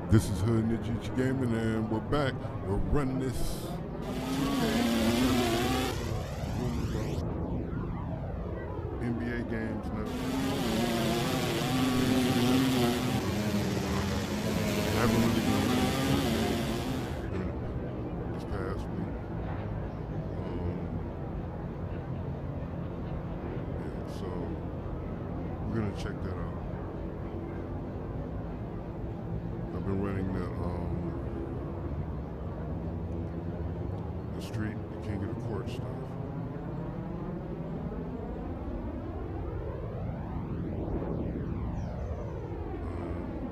This is Hood Ninja Gaming, and we're back. We're running this NBA games now. I haven't really been this past week. Yeah, so we're gonna check that out. I've been running the street, the king of the court stuff.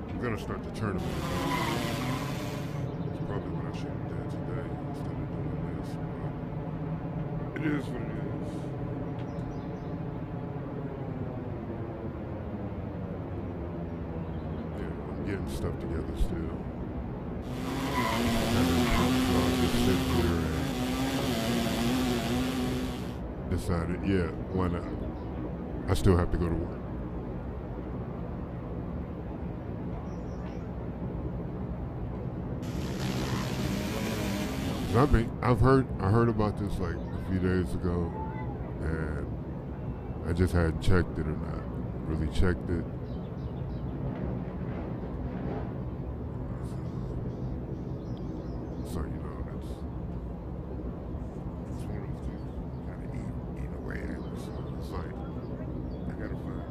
I'm gonna start the tournament. It's probably what I should have done today instead of doing this, but it is what it is. Yeah, I'm getting stuff together still. Just sit here and decided, yeah, why not? I still have to go to work. I heard about this like a few days ago, and I just hadn't checked it or not really checked it. So you know, it's one of those things kind of eat away at me. So it's like I gotta find out.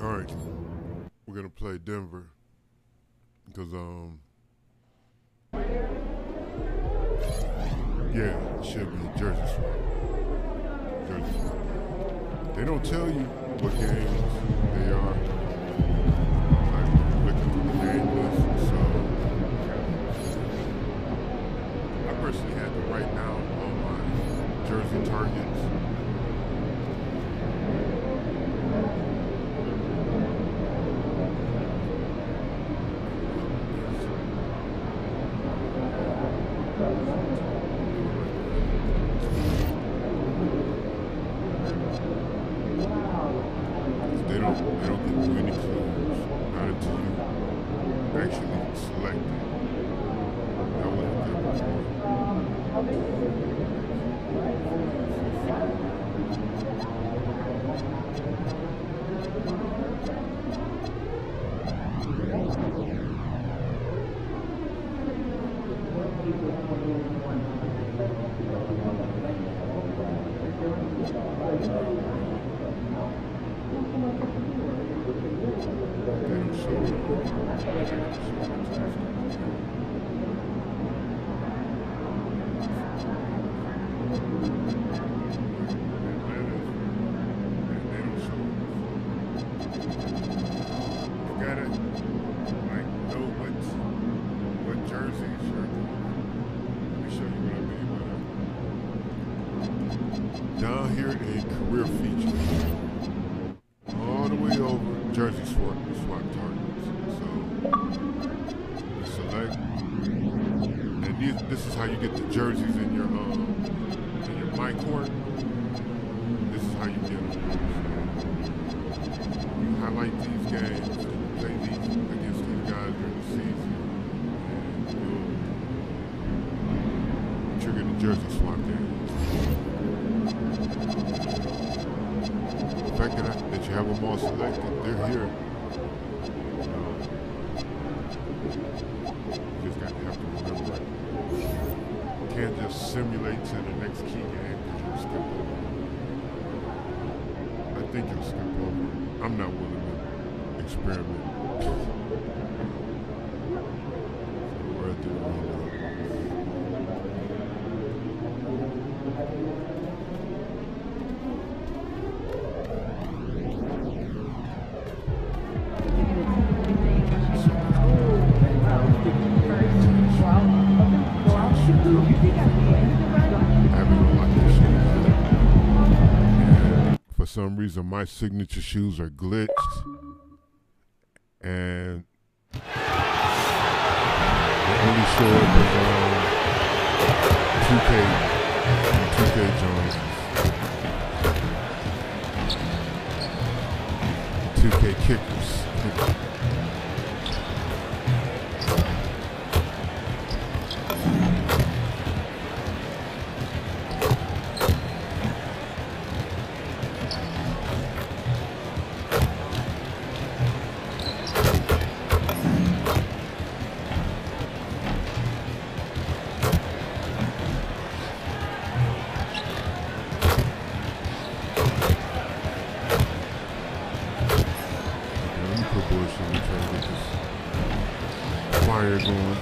All right, we're gonna play Denver because yeah, it should be Jersey Swap. Jersey Swap. They don't tell you what games they are. Like looking through the game list, so I personally had to write down all my jersey targets. They don't give you any clues, not until you actually select it. That wasn't there before. Down here in career features, all the way over Jersey swap targets. So you select, and this is how you get the jerseys in your MyCareer. This is how you get them. You highlight these games, play these against these guys during the season, and you'll trigger the jersey swap game. The fact that you have them all selected, they're here. You just have to remember it. You can't just simulate to the next key game because you'll skip over. I think you'll skip over. I'm not willing to experiment. So we're at the for some reason, my signature shoes are glitched, and they only show up as kickers. Fire going.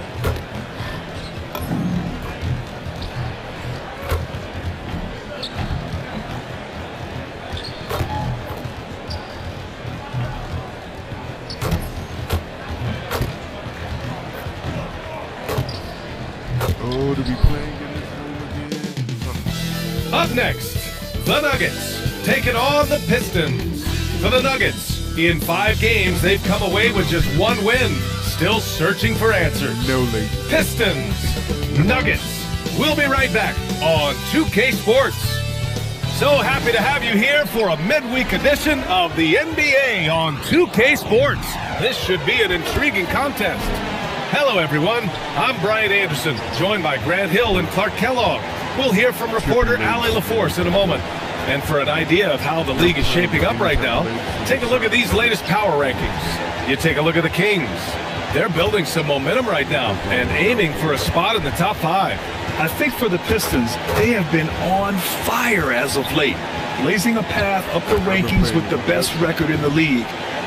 Oh, to be playing in this room again. Up next, the Nuggets taking on the Pistons. For the Nuggets, in 5 games, they've come away with just 1 win. Still searching for answers. No late. Pistons, Nuggets. We'll be right back on 2K Sports. So happy to have you here for a midweek edition of the NBA on 2K Sports. This should be an intriguing contest. Hello, everyone. I'm Brian Anderson, joined by Grant Hill and Clark Kellogg. We'll hear from reporter Ali LaForce in a moment. And for an idea of how the league is shaping up right now, take a look at these latest power rankings. You take a look at the Kings. They're building some momentum right now and aiming for a spot in the top 5. I think for the Pistons, they have been on fire as of late, blazing a path up the rankings with the best record in the league.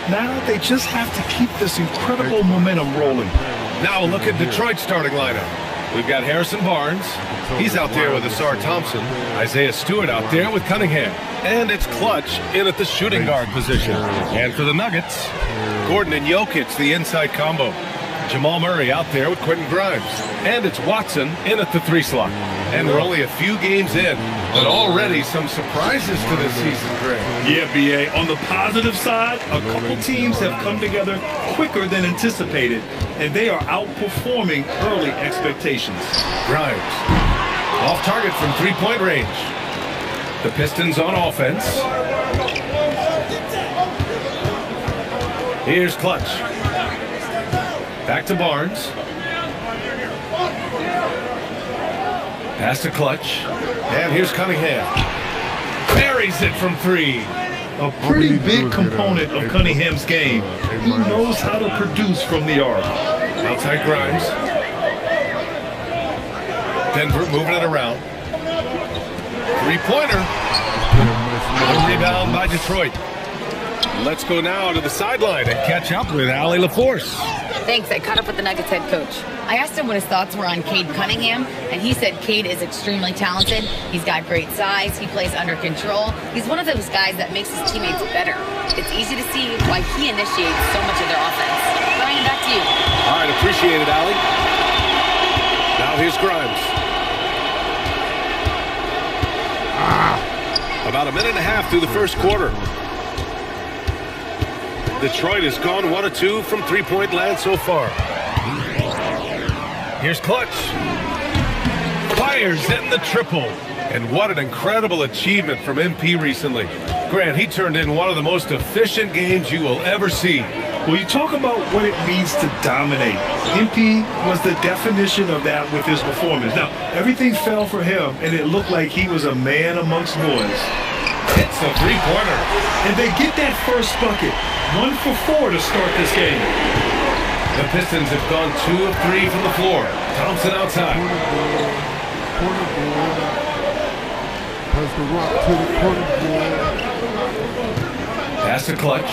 Now they just have to keep this incredible momentum rolling. Now a look at Detroit's starting lineup. We've got Harrison Barnes. He's out there with Asar Thompson. Isaiah Stewart out there with Cunningham. And it's Clutch in at the shooting guard position. And for the Nuggets, Gordon and Jokic, the inside combo. Jamal Murray out there with Quentin Grimes. And it's Watson in at the 3 slot. And we're only a few games in, but already some surprises to this season, Greg. Yeah, B.A. On the positive side, a couple teams have come together quicker than anticipated, and they are outperforming early expectations. Grimes, off target from 3-point range. The Pistons on offense. Here's Clutch. Back to Barnes. Pass to Clutch. And here's Cunningham. Buries it from 3. A pretty big component of Cunningham's game. He knows how to produce from the arc. Outside Grimes. Denver moving it around. 3-pointer. Good rebound by Detroit. Let's go now to the sideline and catch up with Ali LaForce. Thanks. I caught up with the Nuggets head coach. I asked him what his thoughts were on Cade Cunningham, and he said Cade is extremely talented. He's got great size. He plays under control. He's one of those guys that makes his teammates better. It's easy to see why he initiates so much of their offense. Brian, back to you. All right, appreciate it, Ali. Now here's Grimes. About a minute and a half through the first quarter. Detroit has gone 1 of 2 from 3-point land so far. Here's Clutch. Fires in the triple. And what an incredible achievement from MP recently. Grant, he turned in one of the most efficient games you will ever see. Well, you talk about what it means to dominate. MP was the definition of that with his performance. Now, everything fell for him, and it looked like he was a man amongst boys. It's a 3-pointer. And they get that first bucket. 1 for 4 to start this game. The Pistons have gone 2 of 3 from the floor. Thompson outside. Corner ball. Pass the rock to the corner ball. Pass to Clutch.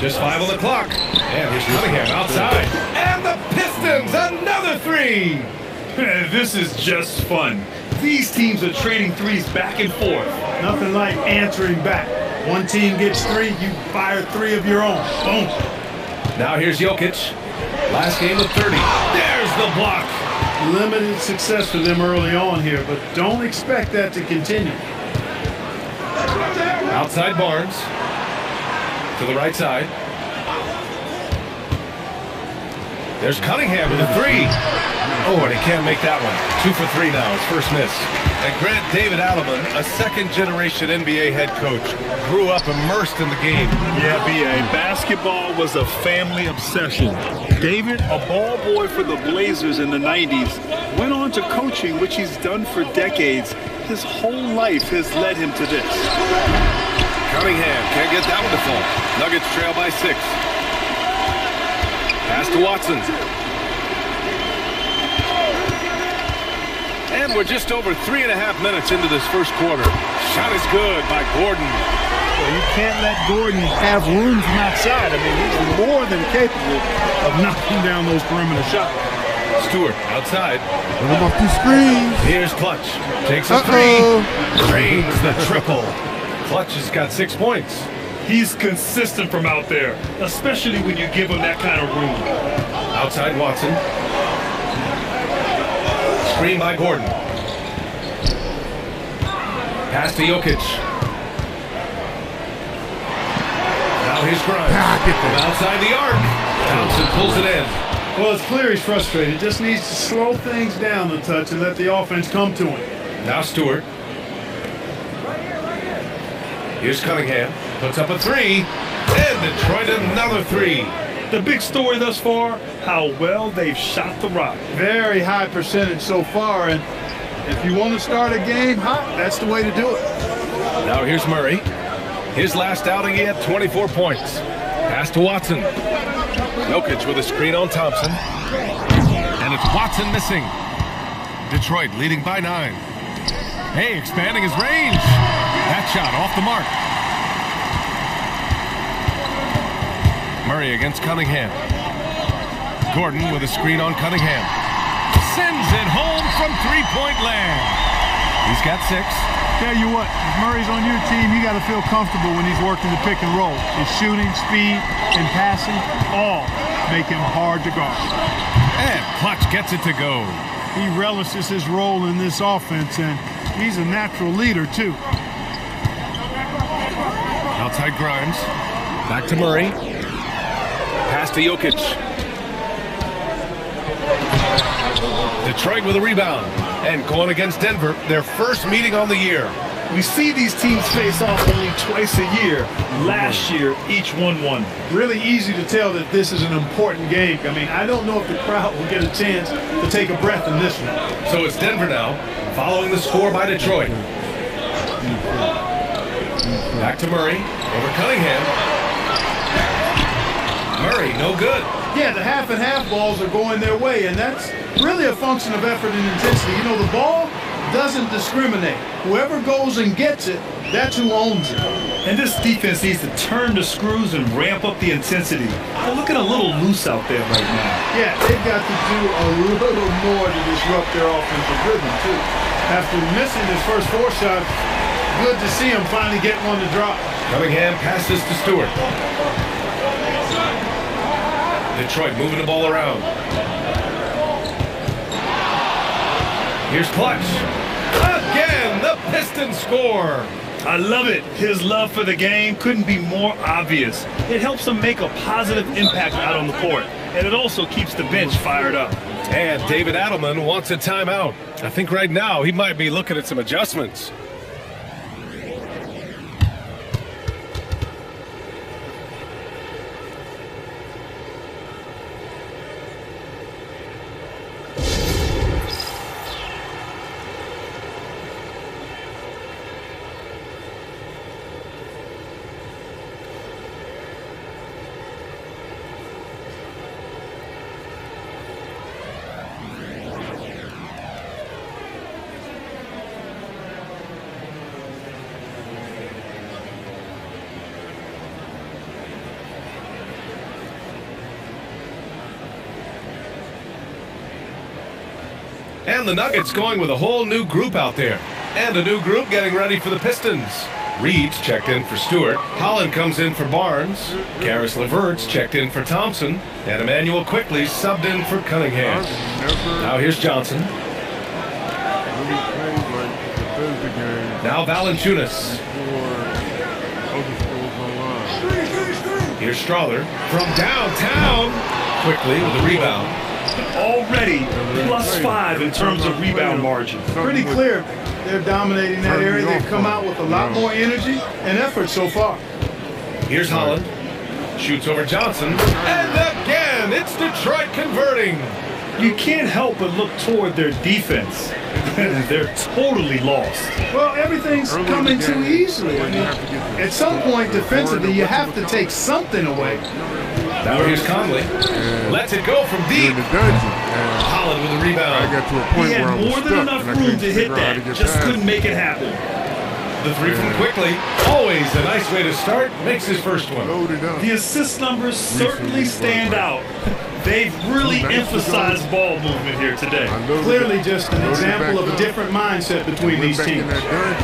Just 5 on the clock. And here's Cunningham outside. And the Pistons, another 3. This is just fun. These teams are trading threes back and forth. Nothing like answering back. One team gets 3, you fire 3 of your own. Boom. Now here's Jokic. Last game of 30. There's the block. Limited success for them early on here, but don't expect that to continue. Outside Barnes. To the right side. There's Cunningham with a three. Oh, and he can't make that one. 2 for 3 now, his first miss. And Grant, David Adelman, a second-generation NBA head coach, grew up immersed in the game. Yeah, B.A. Basketball was a family obsession. David, a ball boy for the Blazers in the 90s, went on to coaching, which he's done for decades. His whole life has led him to this. Cunningham can't get that one to fall. Nuggets trail by 6. Pass to Watson. And we're just over 3.5 minutes into this first quarter. Shot is good by Gordon. Well, you can't let Gordon have room from outside. I mean, he's more than capable of knocking down those perimeter shots. Stewart outside. Put him off these screens. Here's Clutch. Takes a three. Drains the triple. Clutch has got 6 points. He's consistent from out there, especially when you give him that kind of room. Outside Watson. Screen by Gordon. Pass to Jokic. Now here's Grimes. From outside the arc. Thompson pulls it in. Well, it's clear he's frustrated. Just needs to slow things down a touch and let the offense come to him. Now Stewart. Here's Cunningham. Puts up a three. And Detroit another three. The big story thus far, how well they've shot the rock. Very high percentage so far, and if you want to start a game hot, that's the way to do it. Now here's Murray. His last outing, he had 24 points. Pass to Watson. Jokic with a screen on Thompson. And it's Watson missing. Detroit leading by 9. Hey, expanding his range. That shot off the mark. Murray against Cunningham. Gordon with a screen on Cunningham. Sends it home from three-point land. He's got 6. Tell you what, if Murray's on your team, you got to feel comfortable when he's working the pick and roll. His shooting, speed, and passing all make him hard to guard. And Clutch gets it to go. He relishes his role in this offense, and he's a natural leader, too. Outside Grimes. Back to Murray. Pass to Jokic. Detroit with a rebound. And going against Denver, their first meeting on the year. We see these teams face off only twice a year. Last year, each won. Really easy to tell that this is an important game. I mean, I don't know if the crowd will get a chance to take a breath in this one. So it's Denver now, following the score by Detroit. Back to Murray, over Cunningham. Murray, no good. Yeah, the half and half balls are going their way, and that's really a function of effort and intensity. You know, the ball doesn't discriminate. Whoever goes and gets it, that's who owns it. And this defense needs to turn the screws and ramp up the intensity. They're looking a little loose out there right now. Yeah, they've got to do a little more to disrupt their offensive rhythm, too. After missing his first 4 shots, good to see him finally get one to drop. Cunningham passes to Stewart. Detroit moving the ball around. Here's Clutch. Again, the Pistons score. I love it. His love for the game couldn't be more obvious. It helps him make a positive impact out on the court, and it also keeps the bench fired up. And David Adelman wants a timeout. I think right now he might be looking at some adjustments. And the Nuggets going with a whole new group out there. And a new group getting ready for the Pistons. Reed's checked in for Stewart. Holland comes in for Barnes. Karis LeVert's checked in for Thompson. And Emmanuel Quickley subbed in for Cunningham. Now here's Johnson. Now Valanciunas. Here's Strother from downtown. quickly with the rebound. Already +5 in terms of rebound margin. Pretty clear they're dominating that area. They've come out with a lot more energy and effort so far. Here's Holland. Shoots over Johnson. And again, it's Detroit converting. You can't help but look toward their defense. They're totally lost. Well, everything's coming too easily. I mean, at some point defensively, you have to take something away. Now here's Conley. Lets it go from deep. Holland with the rebound. I got to a point He where had I was more than stuck, enough and I room couldn't to hit figure out how to that. get Just past couldn't it. make it happen. The three from quickly. Always a nice way to start. Makes his first one. Loaded up. The assist numbers certainly stand out. They've really emphasized ball movement here today. Clearly just an example of a different mindset between these teams.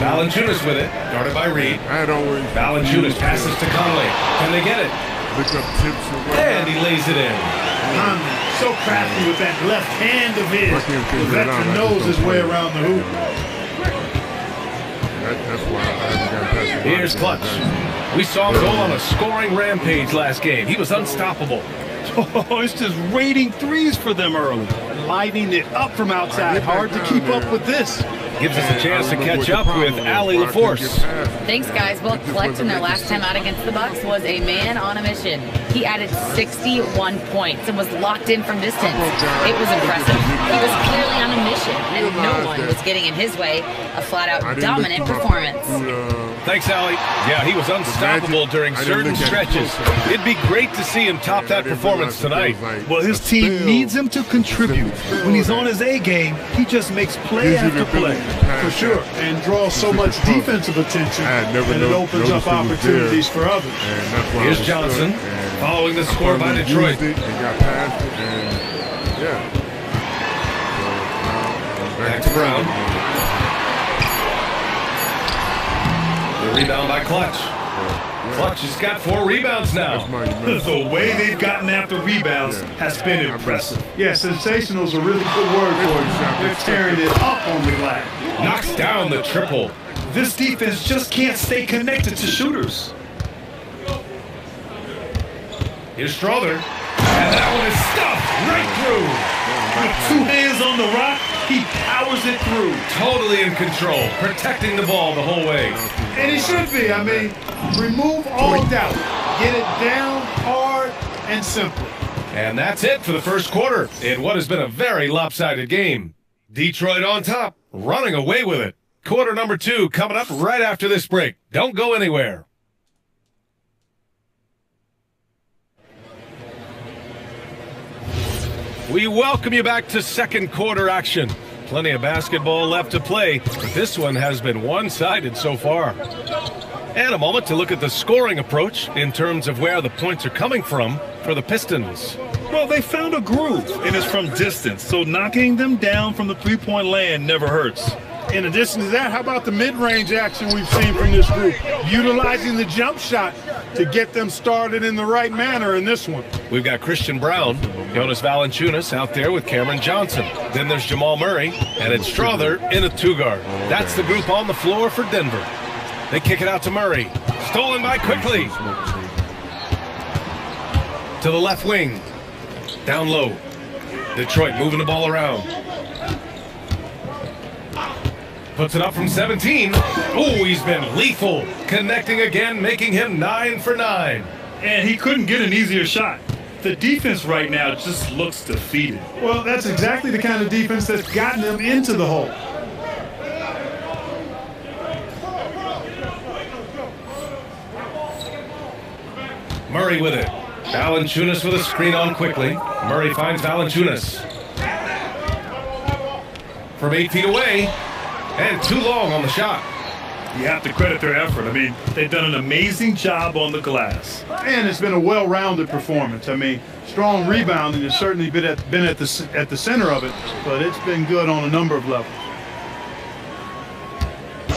Valanciunas with it. Guarded by Reed. Valanciunas passes to Conley. Can they get it? Look up tips And he lays it in. Conley, so crafty with that left hand of his. The veteran knows his way around the hoop. That's why I haven't gotten past the Here's Clutch. We saw him go on a scoring rampage last game. He was unstoppable. Oh, it's just raining threes for them early. Lighting it up from outside. Hard to keep up with this. Gives us a chance to catch up with Ali LaForce. Thanks, guys. Well, Clutch in their last time out against the Bucks was a man on a mission. He added 61 points and was locked in from distance. It was impressive. He was clearly on a mission, and no one was getting in his way. A flat-out dominant performance. Thanks, Ali. Yeah, he was unstoppable during certain stretches. It'd be great to see him top that performance tonight. Well, his team needs him to contribute. When he's on his A game, he just makes play after play. For sure, and draws so much defensive attention, and it opens up opportunities for others. Here's Johnson, following the score by Detroit. Back to Brown. The rebound by Clutch. Clutch has got 4 rebounds now. The way they've gotten after rebounds has been impressive. Yeah, sensational is a really good word for it. They're tearing it up on the glass. Knocks down the triple. This defense just can't stay connected to shooters. Here's Strother. And that one is stuffed right through. With 2 hands on the rock, he powers it through. Totally in control, protecting the ball the whole way. And he should be. I mean, remove all doubt. Get it down hard and simple. And that's it for the first quarter in what has been a very lopsided game. Detroit on top, running away with it. Quarter number 2 coming up right after this break. Don't go anywhere. We welcome you back to second quarter action. Plenty of basketball left to play, but this one has been one-sided so far. And a moment to look at the scoring approach in terms of where the points are coming from for the Pistons. Well, they found a groove, and it's from distance, so knocking them down from the three-point land never hurts. In addition to that, how about the mid-range action we've seen from this group? Utilizing the jump shot to get them started in the right manner in this one. We've got Christian Brown, Jonas Valanciunas out there with Cameron Johnson. Then there's Jamal Murray, and it's Strother in a 2-guard. That's the group on the floor for Denver. They kick it out to Murray. Stolen by Quickly. To the left wing. Down low. Detroit moving the ball around. Puts it up from 17. Oh, he's been lethal. Connecting again, making him 9 for 9. And he couldn't get an easier shot. The defense right now just looks defeated. Well, that's exactly the kind of defense that's gotten them into the hole. Murray with it. Valanciunas with a screen on Quickly. Murray finds Valanciunas. From 8 feet away. And too long on the shot. You have to credit their effort. I mean, they've done an amazing job on the glass. And it's been a well-rounded performance. I mean, strong rebounding has certainly been at the center of it, but it's been good on a number of levels.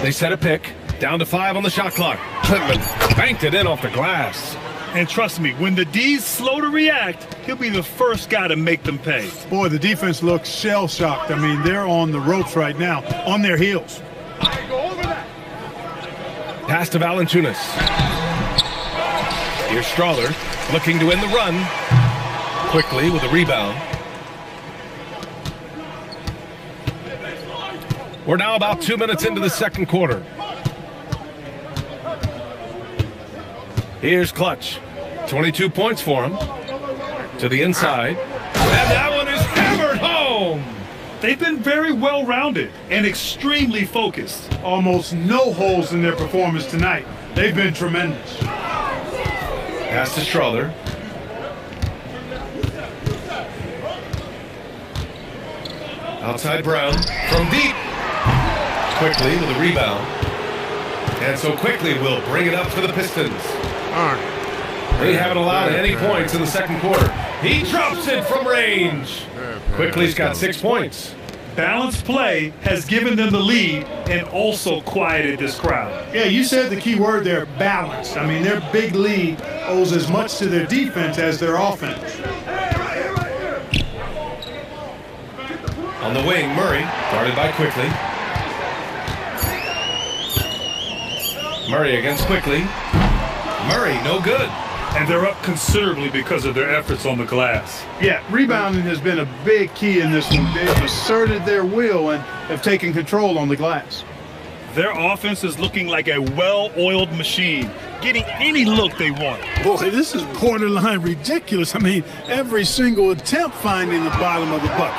They set a pick. Down to 5 on the shot clock. Clintman banked it in off the glass. And trust me, when the D's slow to react, he'll be the first guy to make them pay. Boy, the defense looks shell-shocked. I mean, they're on the ropes right now, on their heels. Pass to Valanciunas. Here's Strother looking to end the run. Quickly with a rebound. We're now about 2 minutes into the second quarter. Here's Clutch. 22 points for him. To the inside. And that one is hammered home. They've been very well-rounded and extremely focused. Almost no holes in their performance tonight. They've been tremendous. Pass to Strother. Outside Brown from deep. Quickly with a rebound. And so Quickly will bring it up for the Pistons. They haven't allowed any points in the second quarter. He drops it from range. Quickly's got 6 points. Balanced play has given them the lead and also quieted this crowd. Yeah, you said the key word there, balanced. I mean, their big lead owes as much to their defense as their offense. On the wing, Murray, guarded by Quickly. Murray against Quickly. Murray, no good. And they're up considerably because of their efforts on the glass. Yeah, rebounding has been a big key in this one. They've asserted their will and have taken control on the glass. Their offense is looking like a well-oiled machine, getting any look they want. Boy, this is borderline ridiculous. I mean, every single attempt finding the bottom of the bucket.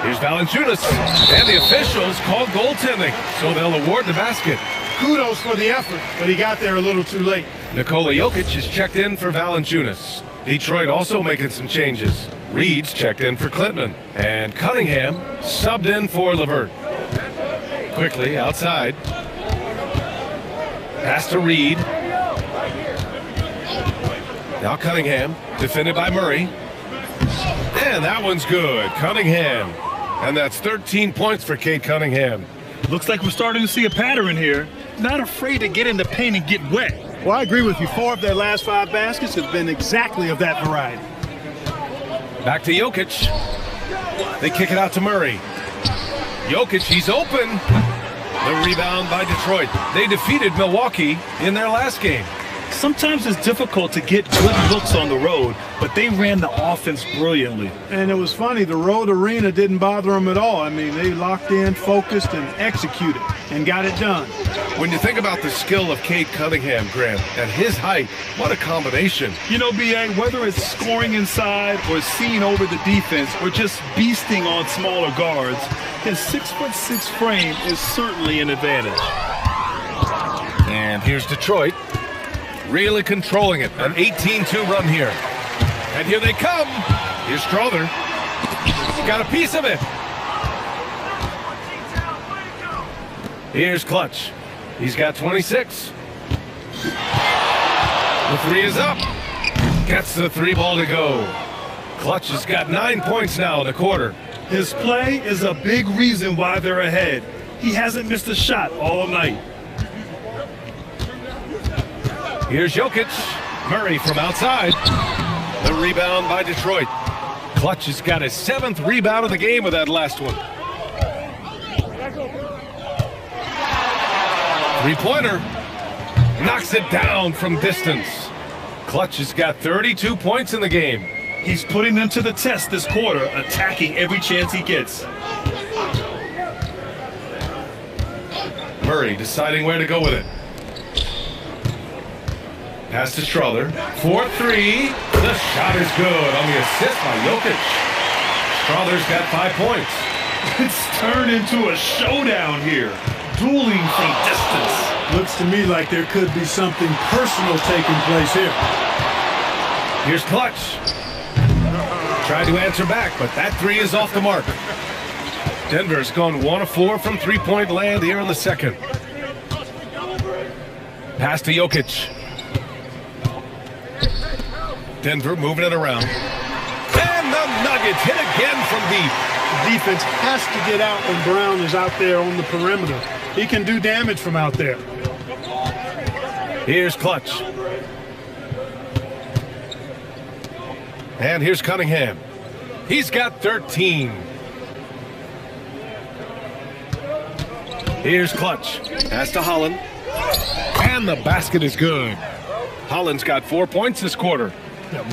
Here's Valanciunas, and the officials called goaltending, so they'll award the basket. Kudos for the effort, but he got there a little too late. Nikola Jokic is checked in for Valanciunas. Detroit also making some changes. Reed's checked in for Clinton, and Cunningham subbed in for LeVert. Quickly outside. Pass to Reed. Now Cunningham, defended by Murray. And that one's good. Cunningham. And that's 13 points for Cade Cunningham. Looks like we're starting to see a pattern here. Not afraid to get in the paint and get wet. Well, I agree with you. 4 of their last 5 baskets have been exactly of that variety. Back to Jokic. They kick it out to Murray. Jokic, he's open. The rebound by Detroit. They defeated Milwaukee in their last game. Sometimes it's difficult to get good looks on the road, but they ran the offense brilliantly. And it was funny, the road arena didn't bother them at all. I mean, they locked in, focused, and executed, and got it done. When you think about the skill of Cade Cunningham, Grant, at his height, what a combination. You know, B.A., whether it's scoring inside or seeing over the defense or just beasting on smaller guards, his 6'6" frame is certainly an advantage. And here's Detroit. Really controlling it. An 18-2 run here. And here they come. Here's Strother. Got a piece of it. Here's Clutch. He's got 26. The 3 is up. Gets the 3 ball to go. Clutch has got 9 points now in the quarter. His play is a big reason why they're ahead. He hasn't missed a shot all night. Here's Jokic. Murray from outside. The rebound by Detroit. Clutch has got his 7th rebound of the game with that last one. 3-pointer. Knocks it down from distance. Clutch has got 32 points in the game. He's putting them to the test this quarter, attacking every chance he gets. Murray deciding where to go with it. Pass to Strother. 4-3. The shot is good on the assist by Jokic. Strother's got 5 points. It's turned into a showdown here. Dueling from distance. Looks to me like there could be something personal taking place here. Here's Clutch. Tried to answer back, but that 3 is off the mark. Denver's gone 1 of 4 from three-point land here in the second. Pass to Jokic. Denver moving it around. And the Nuggets hit again from deep. Defense has to get out when Brown is out there on the perimeter. He can do damage from out there. Here's Clutch. And here's Cunningham. He's got 13. Here's Clutch. Pass to Holland. And the basket is good. Holland's got 4 points this quarter.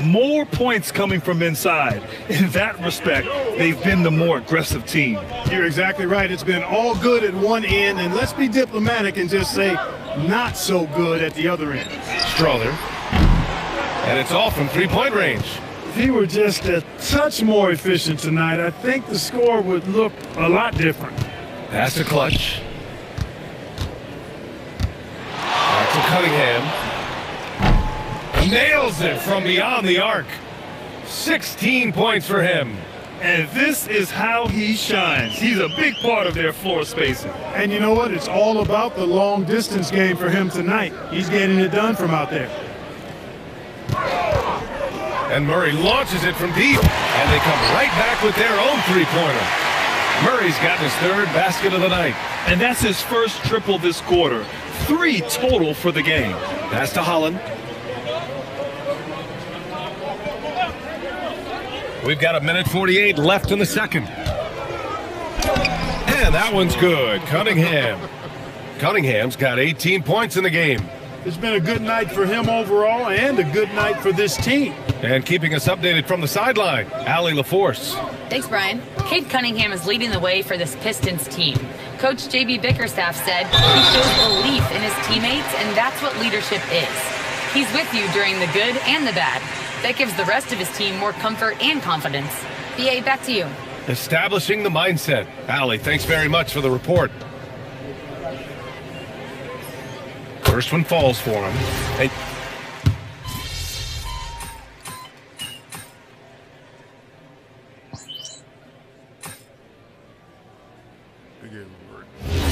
More points coming from inside. In that respect, they've been the more aggressive team. You're exactly right. It's been all good at one end, and let's be diplomatic and just say not so good at the other end. Strother. And it's off from three-point range. If he were just a touch more efficient tonight, I think the score would look a lot different. Pass to Clutch. Back to Cunningham. Nails it from beyond the arc. 16 points for him. And this is how he shines. He's a big part of their floor spacing. And you know what? It's all about the long distance game for him tonight. He's getting it done from out there. And Murray launches it from deep. And they come right back with their own three-pointer. Murray's got his third basket of the night. And that's his first triple this quarter. 3 total for the game. Pass to Holland. We've got 1:48 left in the second. And that one's good. Cunningham's got 18 points in the game. It's been a good night for him overall and a good night for this team. And keeping us updated from the sideline, Allie LaForce. Thanks, Brian. Cade Cunningham is leading the way for this Pistons team. Coach J.B. Bickerstaff said he shows belief in his teammates, and that's what leadership is. He's with you during the good and the bad. That gives the rest of his team more comfort and confidence. BA, back to you. Establishing the mindset. Allie, thanks very much for the report. First one falls for him. And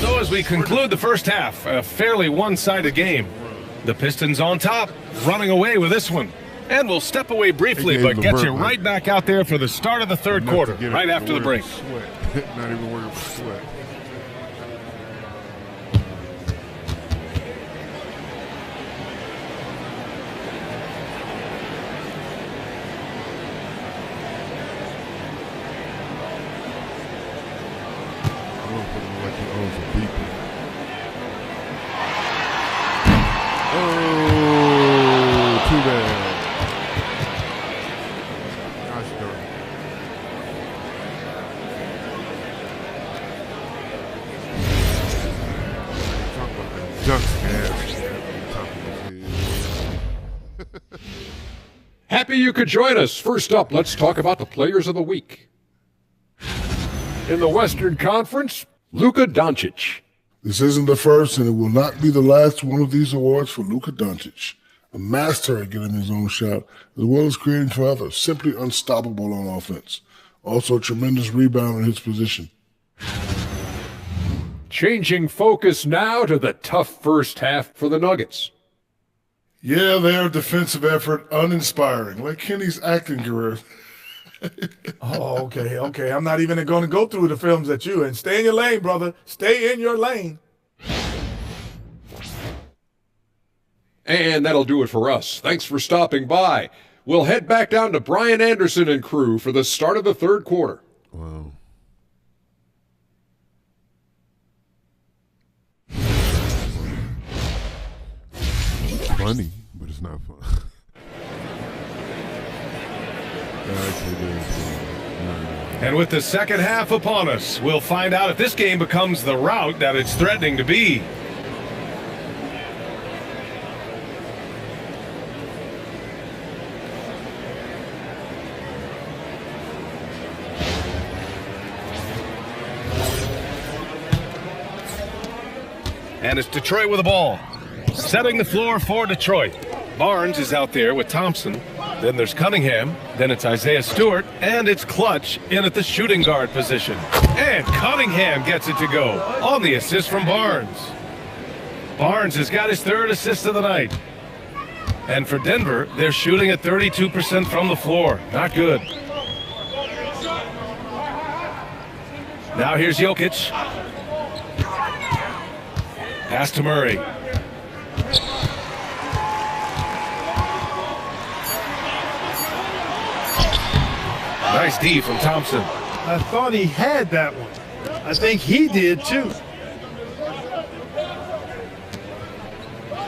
so as we conclude the first half, a fairly one-sided game. The Pistons on top, running away with this one. And we'll step away briefly, but get you right back out there for the start of the third quarter, right after the break. Not even worried about sweat. Oh, too bad. Happy you could join us. First up, let's talk about the players of the week. In the Western Conference, Luka Doncic. This isn't the first, and it will not be the last one of these awards for Luka Doncic. A master at getting his own shot, as well as creating for others. Simply unstoppable on offense. Also a tremendous rebound in his position. Changing focus now to the tough first half for the Nuggets. Yeah, their defensive effort uninspiring, like Kenny's acting career. Oh, okay. I'm not even going to go through the films at you. And stay in your lane, brother. Stay in your lane. And that'll do it for us. Thanks for stopping by. We'll head back down to Brian Anderson and crew for the start of the third quarter. Wow. It's funny, but it's not fun. And with the second half upon us, we'll find out if this game becomes the rout that it's threatening to be. And it's Detroit with the ball. Setting the floor for Detroit. Barnes is out there with Thompson. Then there's Cunningham. Then it's Isaiah Stewart. And it's Clutch in at the shooting guard position. And Cunningham gets it to go on the assist from Barnes. Barnes has got his third assist of the night. And for Denver, they're shooting at 32% from the floor. Not good. Now here's Jokic. Pass to Murray. Nice D from Thompson. I thought he had that one. I think he did too.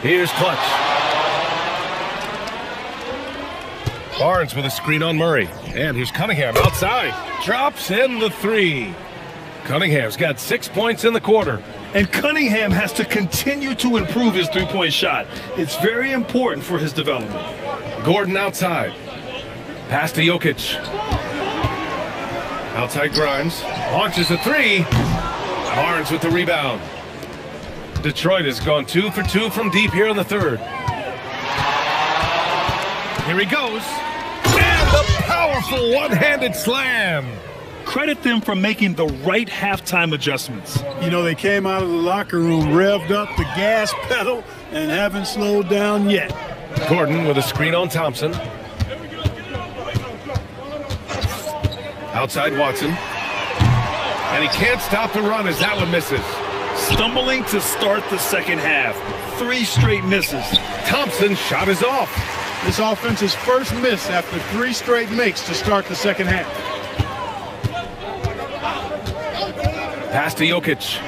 Here's Clutch. Barnes with a screen on Murray. And here's Cunningham outside. Drops in the three. Cunningham's got 6 points in the quarter. And Cunningham has to continue to improve his three-point shot. It's very important for his development. Gordon outside. Pass to Jokic. Outside Grimes. Launches a three. Barnes with the rebound. Detroit has gone 2 for 2 from deep here in the third. Here he goes. And the powerful one-handed slam. Credit them for making the right halftime adjustments. You know, they came out of the locker room, revved up the gas pedal, and haven't slowed down yet. Gordon with a screen on Thompson. Outside Watson. And he can't stop the run as that one misses. Stumbling to start the second half. 3 straight misses. Thompson's shot is off. This offense's first miss after 3 straight makes to start the second half. Pass to Jokic.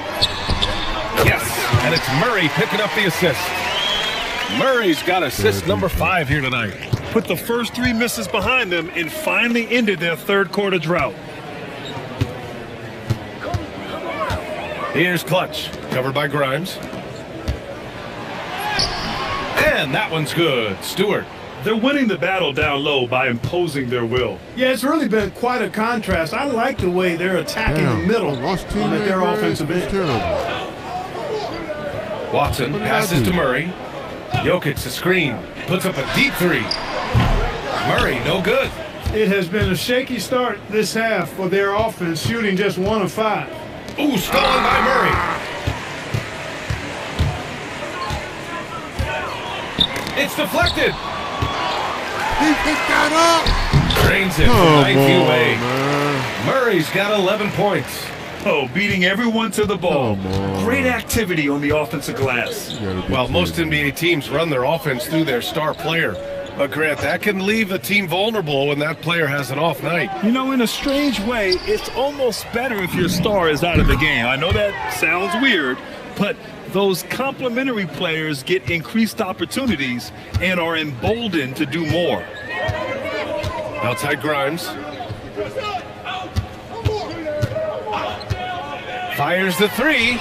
Yes, and it's Murray picking up the assist. Murray's got assist number 5 here tonight. Put the first 3 misses behind them and finally ended their third quarter drought. Here's Clutch, covered by Grimes. And that one's good. Stewart. They're winning the battle down low by imposing their will. Yeah, it's really been quite a contrast. I like the way they're attacking the middle at their offensive end. Watson passes to Murray. Jokic the screen. Puts up a deep 3. Murray, no good. It has been a shaky start this half for their offense, shooting just 1 of 5. Ooh, stolen by Murray. It's deflected. He picked that up. Drains it from 9 feet away. Murray's got 11 points. Oh, beating everyone to the ball. Great activity on the offensive glass. Well, most NBA teams run their offense through their star player. But Grant, that can leave a team vulnerable when that player has an off night. You know, in a strange way, it's almost better if your star is out of the game. I know that sounds weird, but those complementary players get increased opportunities and are emboldened to do more. Outside Grimes. Fires the 3.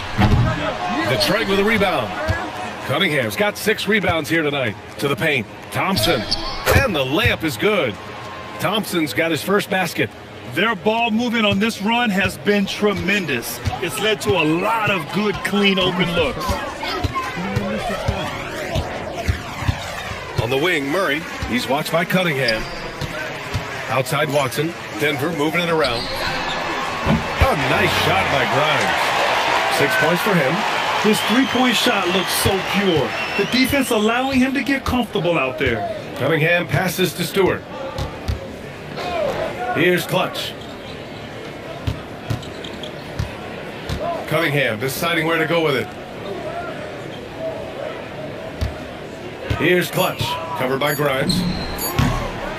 Detroit with a rebound. Cunningham's got 6 rebounds here tonight. To the paint. Thompson. And the layup is good. Thompson's got his first basket. Their ball movement on this run has been tremendous. It's led to a lot of good, clean, open looks. On the wing, Murray. He's watched by Cunningham. Outside Watson. Denver moving it around. A nice shot by Grimes. 6 points for him. His three-point shot looks so pure. The defense allowing him to get comfortable out there. Cunningham passes to Stewart. Here's Clutch. Cunningham deciding where to go with it. Here's Clutch, covered by Grimes.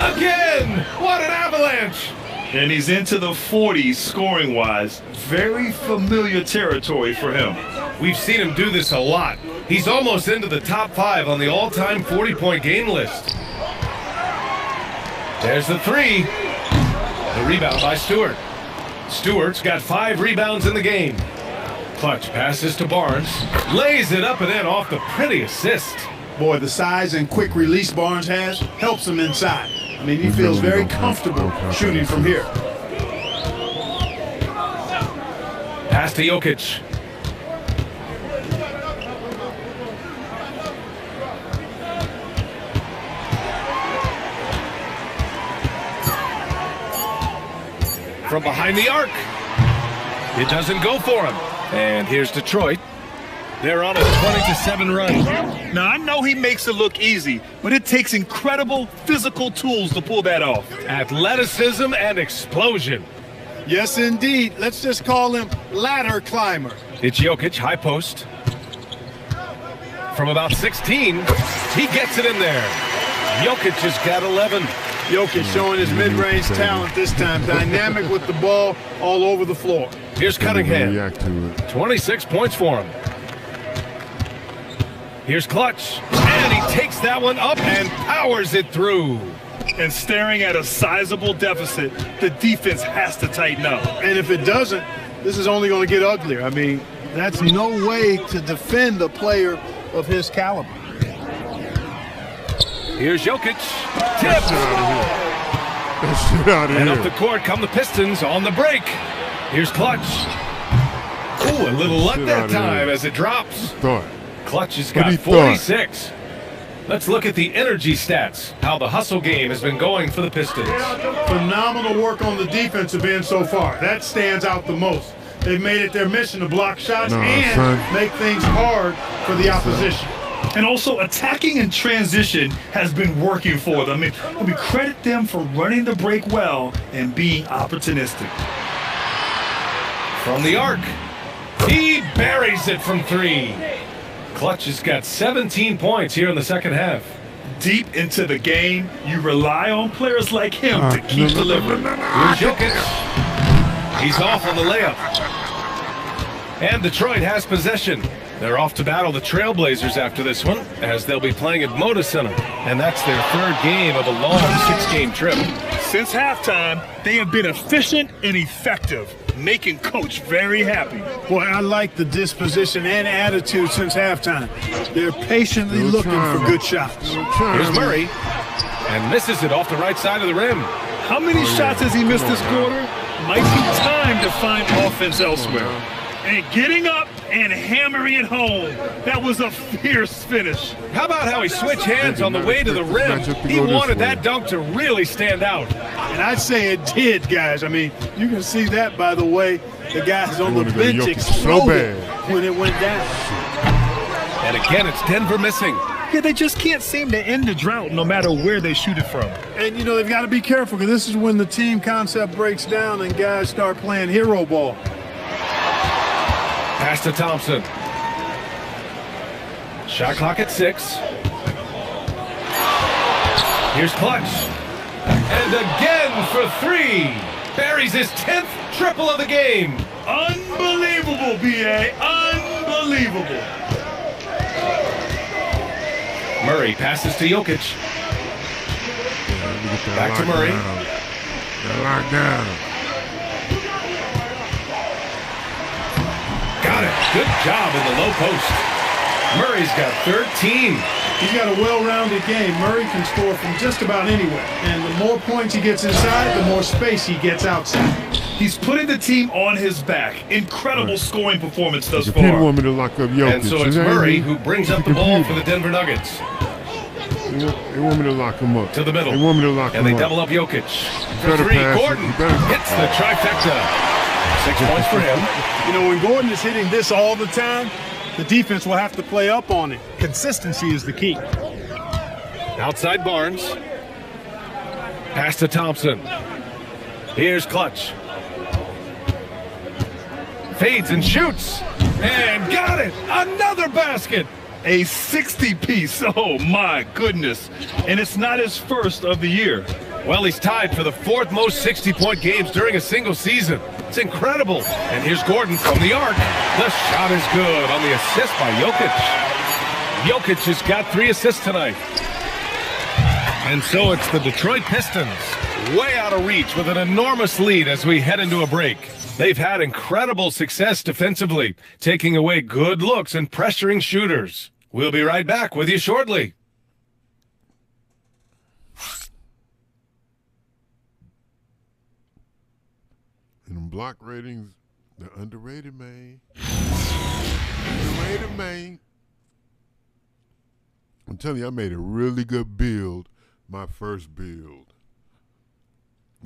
Again! What an avalanche! And he's into the 40s scoring-wise. Very familiar territory for him. We've seen him do this a lot. He's almost into the top 5 on the all-time 40-point game list. There's the 3. The rebound by Stewart. Stewart's got 5 rebounds in the game. Clutch passes to Barnes. Lays it up and in off the pretty assist. Boy, the size and quick release Barnes has helps him inside. I mean, he feels very comfortable shooting from here. Pass to Jokic. From behind the arc. It doesn't go for him. And here's Detroit. They're on a 20-7 run. Now, I know he makes it look easy, but it takes incredible physical tools to pull that off. Athleticism and explosion. Yes, indeed. Let's just call him ladder climber. It's Jokic, high post. From about 16, he gets it in there. Jokic has got 11. Jokic showing his mid-range talent this time. Dynamic with the ball all over the floor. Here's Cunningham. React to it. 26 points for him. Here's Clutch. And he takes that one up and powers it through. and staring at a sizable deficit, the defense has to tighten up. And if it doesn't, this is only going to get uglier. I mean, that's no way to defend a player of his caliber. Here's Jokic. Tipped. That shit out of And here. up the court come the Pistons on the break. Here's Clutch. Ooh, a little luck that time as it drops. Thought. Clutch has What got he 46. Let's look at the energy stats, how the hustle game has been going for the Pistons. Phenomenal work on the defensive end so far. That stands out the most. They've made it their mission to block shots and make things hard for the opposition. And also, attacking in transition has been working for them. I mean, we credit them for running the break well and being opportunistic. From the arc, he buries it from 3. Clutch has got 17 points here in the second half. Deep into the game, you rely on players like him to keep delivering. Here's Jokic. He's off on the layup. And Detroit has possession. They're off to battle the Trailblazers after this one, as they'll be playing at Moda Center. And that's their 3rd game of a long 6-game trip. Since halftime, they have been efficient and effective, making Coach very happy. Boy, I like the disposition and attitude since halftime. They're patiently looking for good shots. Here's Murray, and misses it off the right side of the rim. How many shots has he missed this quarter? Might be time to find offense elsewhere. And getting up and hammering it home. That was a fierce finish. How about how he switched hands on the way to the rim? He wanted that dunk to really stand out. And I'd say it did, guys. I mean, you can see that by the way the guys on the bench exploded when it went down. And again, it's Denver missing. Yeah, they just can't seem to end the drought no matter where they shoot it from. And, you know, they've got to be careful because this is when the team concept breaks down and guys start playing hero ball. Pass to Thompson. Shot clock at 6. Here's Clutch. And again for 3. Buries his 10th triple of the game. Unbelievable, B.A. Unbelievable. Murray passes to Jokic. Back to Murray. Lock down. Got it. Good job in the low post. Murray's got 13. He's got a well-rounded game. Murray can score from just about anywhere. And the more points he gets inside, the more space he gets outside. He's putting the team on his back. Incredible scoring performance thus far. They want me to lock up Jokic. And so it's Murray who brings up the ball for the Denver Nuggets. They want me to lock him up. To the middle. They want me to lock him up. And they double up Jokic. For 3, Gordon hits the trifecta. 6 points for him. You know, when Gordon is hitting this all the time, the defense will have to play up on it. Consistency is the key. Outside Barnes. Pass to Thompson. Here's Clutch. Fades and shoots. And got it. Another basket. A 60-piece. Oh, my goodness. And it's not his first of the year. Well, he's tied for the 4th most 60-point games during a single season. It's incredible. And here's Gordon from the arc. The shot is good on the assist by Jokic. Jokic has got 3 assists tonight. And so it's the Detroit Pistons, way out of reach with an enormous lead as we head into a break. They've had incredible success defensively, taking away good looks and pressuring shooters. We'll be right back with you shortly. And them block ratings, they're underrated, man. Underrated, man. I'm telling you, I made a really good build, my first build.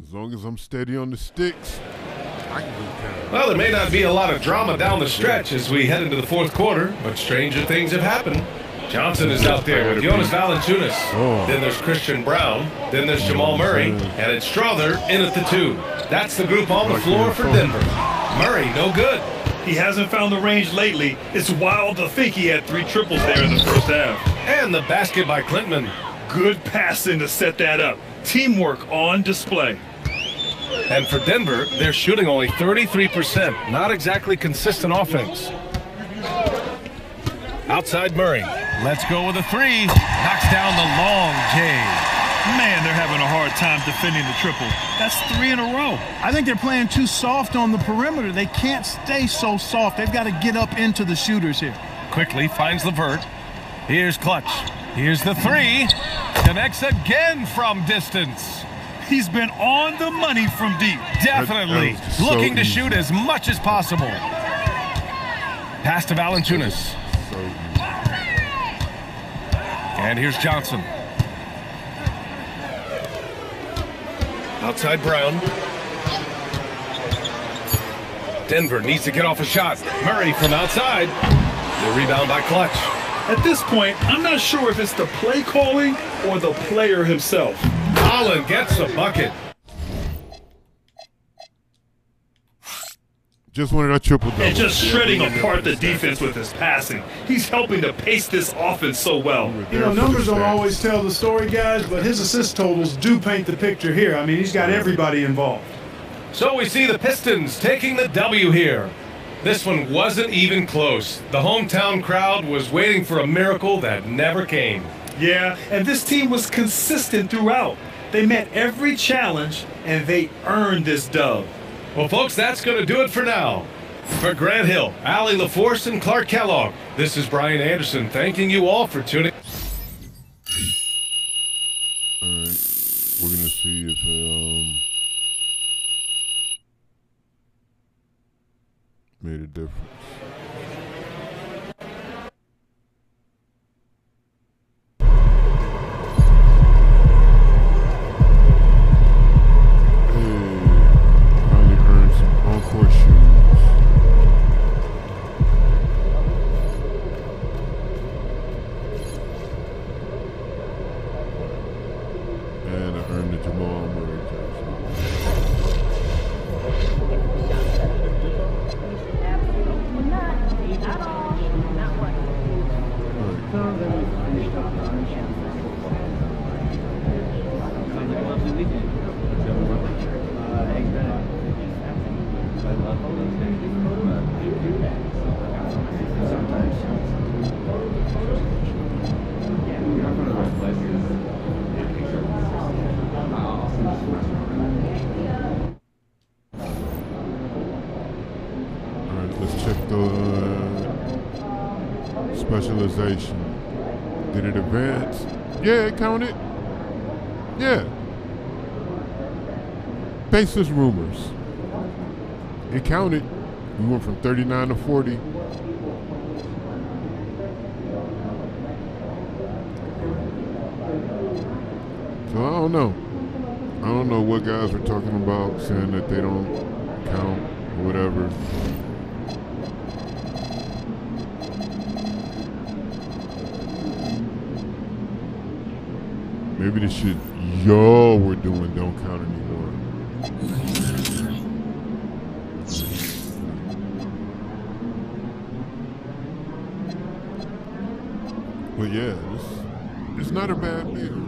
As long as I'm steady on the sticks, I can do kind of. Well, there may not be a lot of drama down the stretch as we head into the 4th quarter, but stranger things have happened. Johnson is out there with Jonas Valanciunas. Then there's Christian Brown. Then there's Jamal Murray. And it's Strother in at the 2. That's the group on the floor for Denver. Murray, no good. He hasn't found the range lately. It's wild to think he had 3 triples there in the first half. And the basket by Klintman. Good passing to set that up. Teamwork on display. And for Denver, they're shooting only 33%. Not exactly consistent offense. Outside Murray. Let's go with a 3. Knocks down the long J. Man, they're having a hard time defending the triple. That's 3 in a row. I think they're playing too soft on the perimeter. They can't stay so soft. They've got to get up into the shooters here. Quickly finds Levert. Here's Clutch. Here's the 3. Connects again from distance. He's been on the money from deep. Definitely looking to shoot as much as possible. Pass to Valanciunas. And here's Johnson. Outside Brown. Denver needs to get off a shot. Murray from outside. The rebound by Clutch. At this point, I'm not sure if it's the play calling or the player himself. Holland gets a bucket. Just wanted a triple-double. And just shredding apart the defense with his passing. He's helping to pace this offense so well. You know, numbers don't always tell the story, guys, but his assist totals do paint the picture here. I mean, he's got everybody involved. So we see the Pistons taking the W here. This one wasn't even close. The hometown crowd was waiting for a miracle that never came. Yeah, and this team was consistent throughout. They met every challenge, and they earned this dub. Well, folks, that's going to do it for now. For Grant Hill, Allie LaForce, and Clark Kellogg, this is Brian Anderson thanking you all for tuning. All right, we're going to see if made a difference. Specialization. Did it advance? Yeah, it counted. Yeah. Baseless rumors. It counted. We went from 39 to 40. So I don't know. I don't know what guys were talking about, saying that they don't count or whatever. Maybe the shit y'all were doing don't count anymore. But yeah, it's not a bad deal.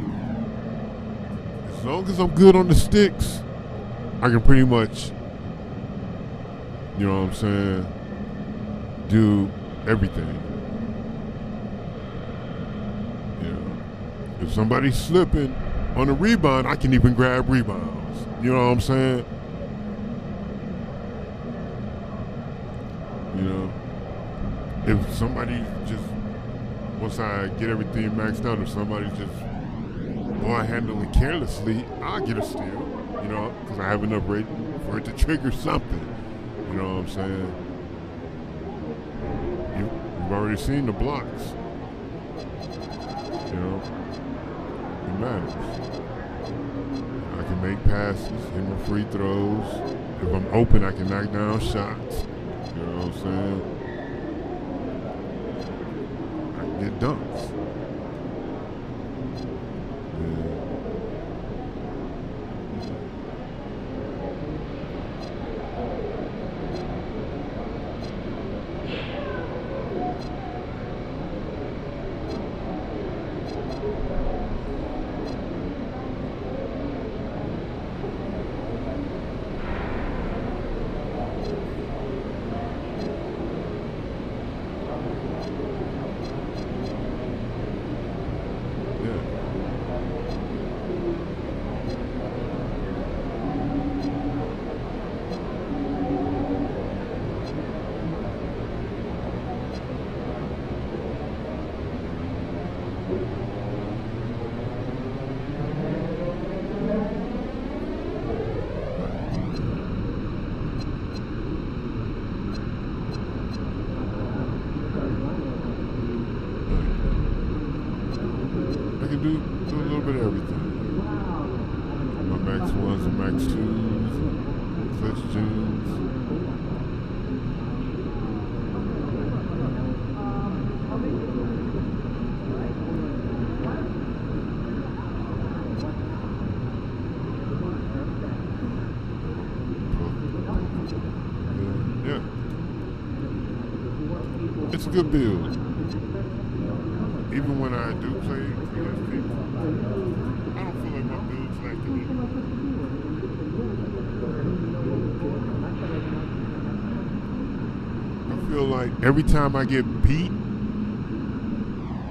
As long as I'm good on the sticks, I can pretty much, you know what I'm saying, do everything. If somebody's slipping on a rebound, I can even grab rebounds. You know what I'm saying? You know, if somebody just, once I get everything maxed out, if somebody's just ball handling carelessly, I'll get a steal, you know, because I have enough rating for it to trigger something. You know what I'm saying? You've already seen the blocks. You know? It matters. I can make passes, hit my free throws. If I'm open, I can knock down shots. You know what I'm saying? I can get dunks. some Max 2s, Clutch Jeans. Yeah. It's a good build. Even when I do play against people, I don't feel like my build's lacking in. I feel like every time I get beat,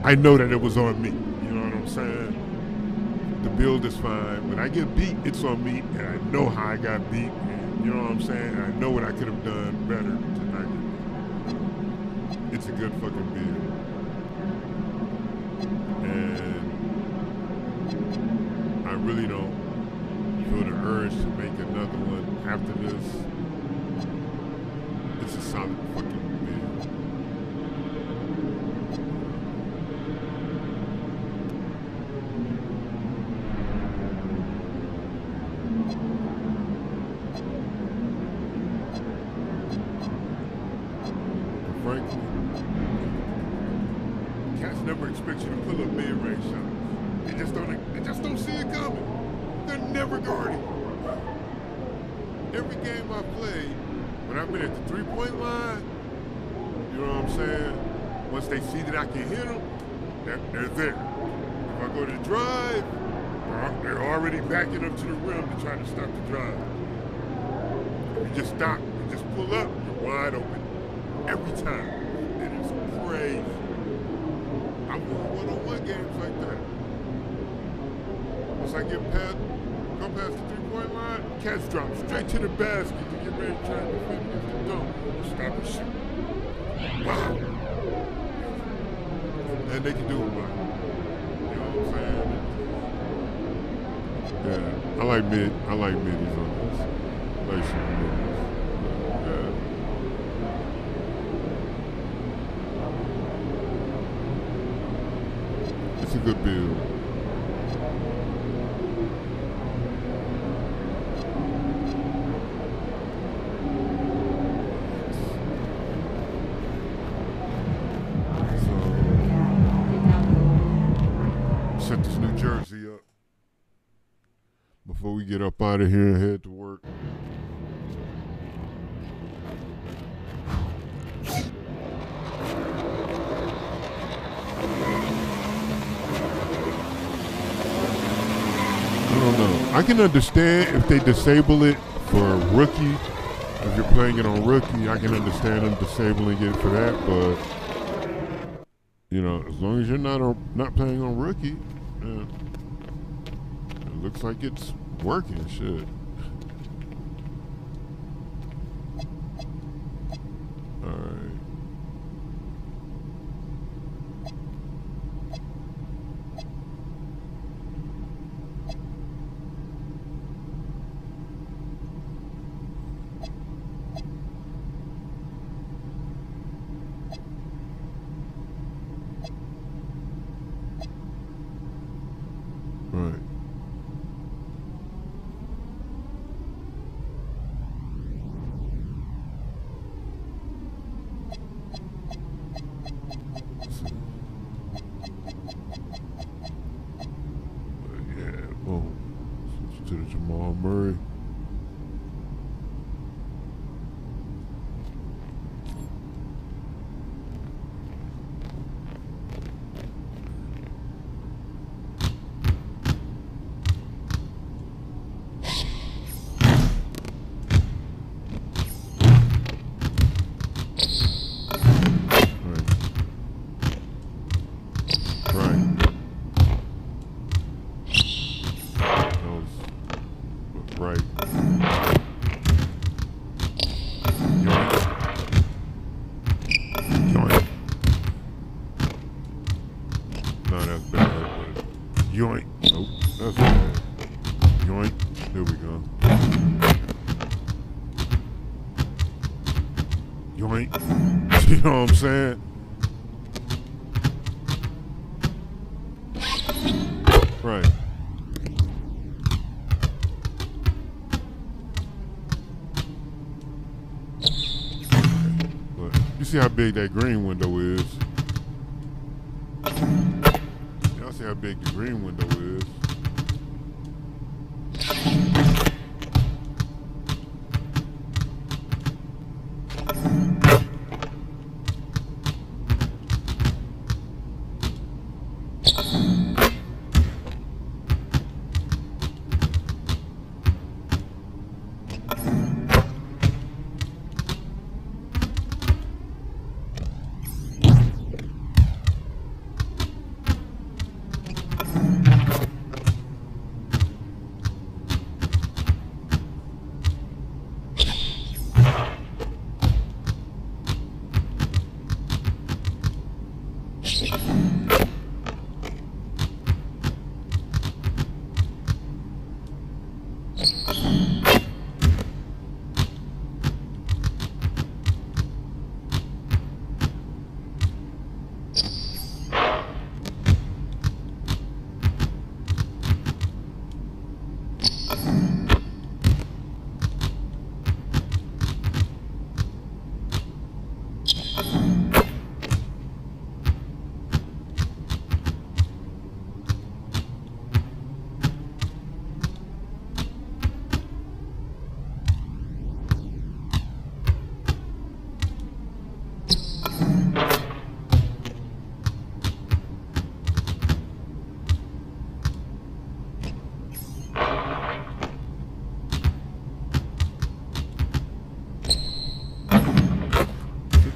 I know that it was on me. You know what I'm saying? The build is fine. When I get beat, it's on me, and I know how I got beat. And you know what I'm saying? I know what I could have done better tonight. It's a good fucking build. And I really don't feel the urge to make another one after this. It's a solid fucking build. Frankly, cats never expect you to pull up mid-range shots. They just don't see it coming. They're never guarding. Every game I played, when I've been at the three-point line, you know what I'm saying? Once they see that I can hit them, they're there. If I go to drive, they're already backing up to the rim to try to stop the drive. If you just stop and just pull up, you're wide open. Every time. It is crazy. I won one-on-one games like that. Once I go past the three-point line, cats drop straight to the basket to get ready to try to defend against the dunk. Stop and shoot. Wow. And they can do it, but you know what I'm saying? Yeah. I like middies on this. I like some middies. Yeah. It's a good build. So, set this New Jersey up before we get up out of here and head to work. I can understand if they disable it for a rookie. If you're playing it on rookie, I can understand them disabling it for that. But you know, as long as you're not playing on rookie, it looks like it's working. Shit. All right. Right. Yeah, boom. Switch to the Jamal Murray. Yoink. Nope, that's bad. Yoink. There we go. Yoink. You know what I'm saying? Right. see how big that green window is. Y'all see how big the green window is.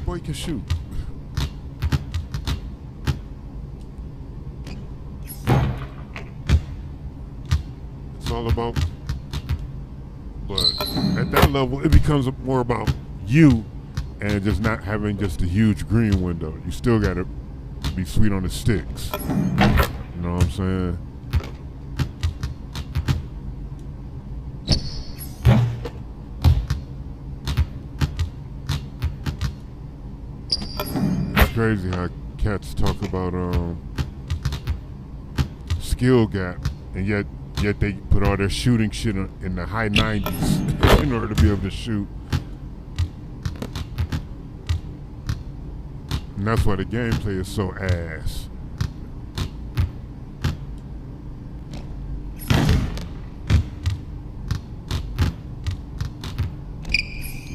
Boy can shoot. It's all about, but at that level, it becomes more about you and just not having just a huge green window. You still gotta be sweet on the sticks. You know what I'm saying? Crazy how cats talk about skill gap, and yet they put all their shooting shit in the high 90s in order to be able to shoot. And that's why the gameplay is so ass.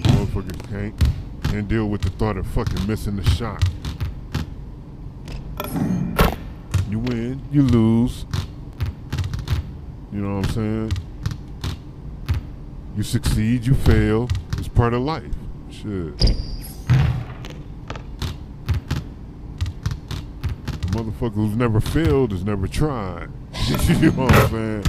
Motherfuckers can't deal with the thought of fucking missing the shot. You win, you lose. You know what I'm saying? You succeed, you fail. It's part of life. Shit. A motherfucker who's never failed has never tried. You know what I'm saying?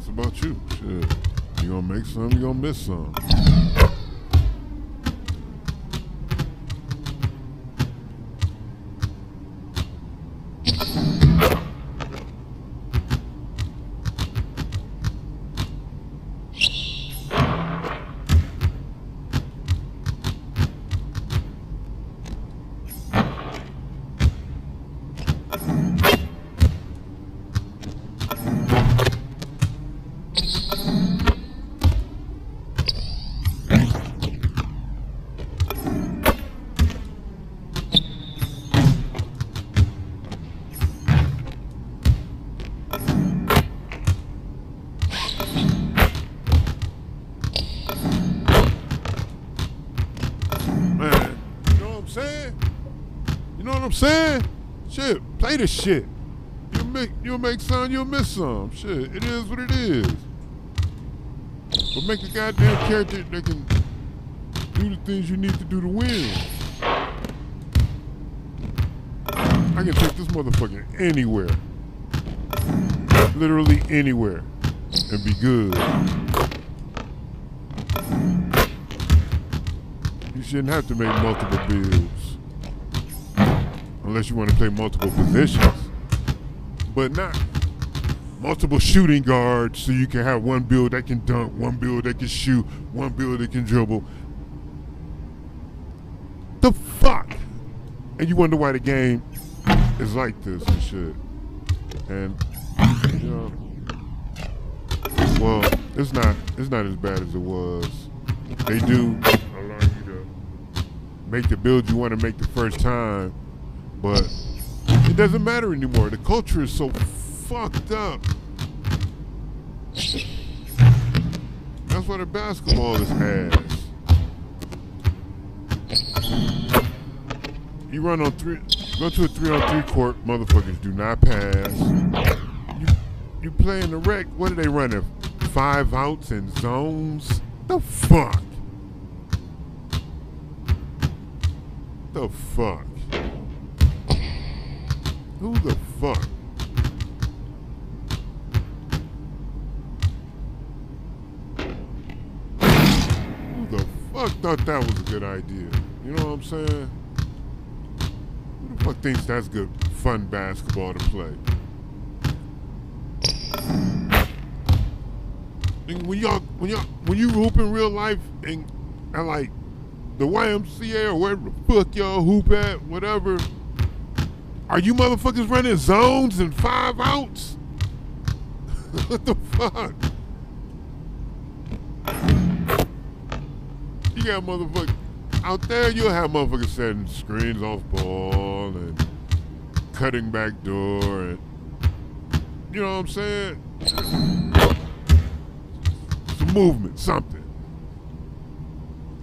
About you, shit. You gonna make some, you gonna miss some. You know what I'm saying? Shit, play the shit. You'll make some, you'll miss some. Shit, it is what it is. But make a goddamn character that can do the things you need to do to win. I can take this motherfucker anywhere. Literally anywhere. And be good. You shouldn't have to make multiple builds. Unless you want to play multiple positions. But multiple shooting guards so you can have one build that can dunk, one build that can shoot, one build that can dribble. The fuck? And you wonder why the game is like this and shit. And you know, well, it's not as bad as it was. They do allow you to make the build you want to make the first time, but it doesn't matter anymore. The culture is so fucked up. That's why the basketball is ass. You run on three, go to a 3-on-3 court, motherfuckers do not pass. You play in the rec, what are they running? 5 outs and zones? The fuck? The fuck? Who the fuck? Who the fuck thought that was a good idea? You know what I'm saying? Who the fuck thinks that's good, fun basketball to play? When you hoop in real life and like the YMCA or wherever the fuck y'all hoop at, whatever, are you motherfuckers running zones and 5 outs? What the fuck? You got motherfuckers out there, you'll have motherfuckers setting screens off ball and cutting back door and you know what I'm saying? Some movement, something.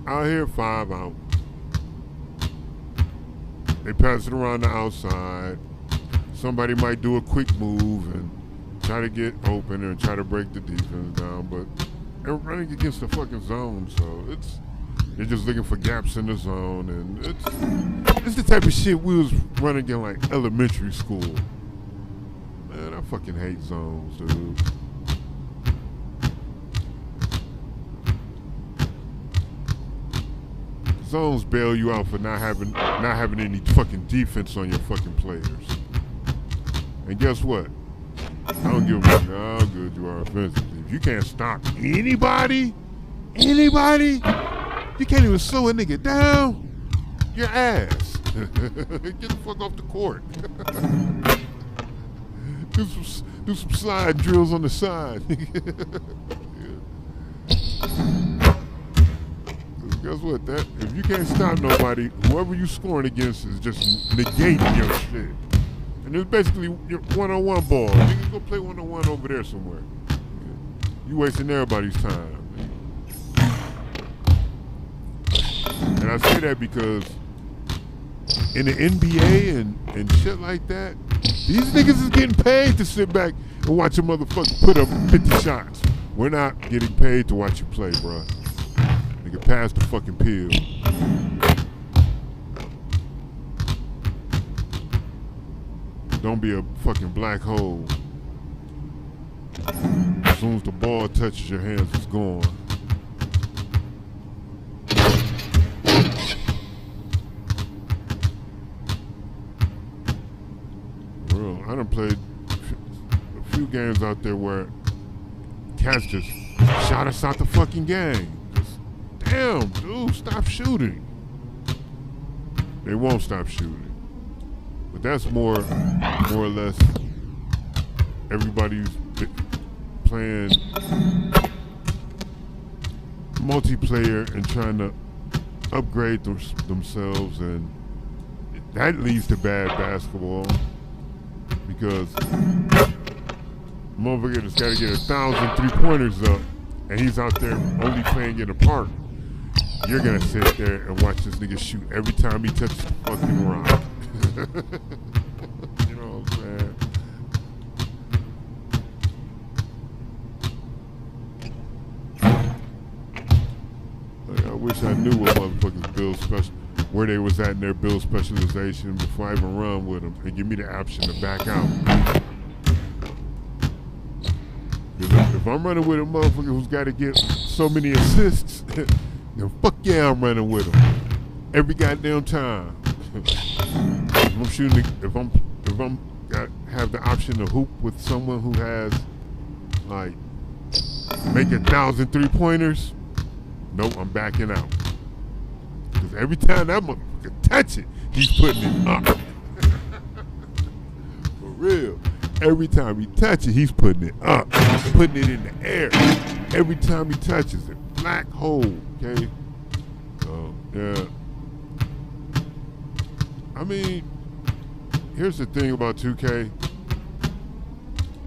Out here, 5 out. They pass it around the outside. Somebody might do a quick move and try to get open and try to break the defense down, but they're running against the fucking zone, so they're just looking for gaps in the zone, and it's the type of shit we was running in like elementary school. Man, I fucking hate zones, dude. Zones bail you out for not having any fucking defense on your fucking players. And guess what? I don't give a fuck how good you are offensively. If you can't stop anybody, you can't even slow a nigga down, your ass. Get the fuck off the court. do some slide drills on the side. Guess what? That if you can't stop nobody, whoever you scoring against is just negating your shit. And it's basically your one-on-one ball. You can go play one-on-one over there somewhere. You wasting everybody's time. And I say that because in the NBA and shit like that, these niggas is getting paid to sit back and watch a motherfucker put up 50 shots. We're not getting paid to watch you play, bro. Nigga, pass the fucking pill. Don't be a fucking black hole. As soon as the ball touches your hands, it's gone. Real, I done played a few games out there where cats just shot us out the fucking game. Damn, dude, stop shooting. They won't stop shooting. But that's more or less everybody's playing multiplayer and trying to upgrade themselves, and that leads to bad basketball because motherfucker just gotta get 1,000 3-pointers up and he's out there only playing in the park. You're gonna sit there and watch this nigga shoot every time he touches the fucking rock. You know what I'm saying? Like, I wish I knew what motherfuckers build where they was at in their build specialization before I even run with them and give me the option to back out. If I'm running with a motherfucker who's got to get so many assists, then fuck yeah, I'm running with him every goddamn time. If I'm have the option to hoop with someone who has like make 1,000 3-pointers, nope, I'm backing out. Because every time that motherfucker touch it, he's putting it up. For real. Every time he touches it, he's putting it up. Putting it in the air. Every time he touches it. Black hole, okay? So, yeah. I mean, here's the thing about 2K.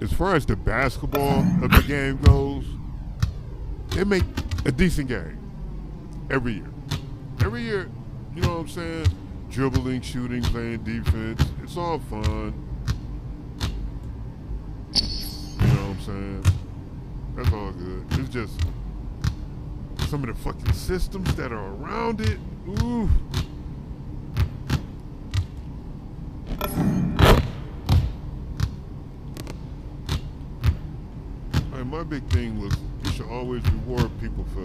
As far as the basketball of the game goes, they make a decent game every year. Every year, you know what I'm saying? Dribbling, shooting, playing defense. It's all fun. You know what I'm saying? That's all good. It's just some of the fucking systems that are around it. Ooh. And my big thing was you should always reward people for,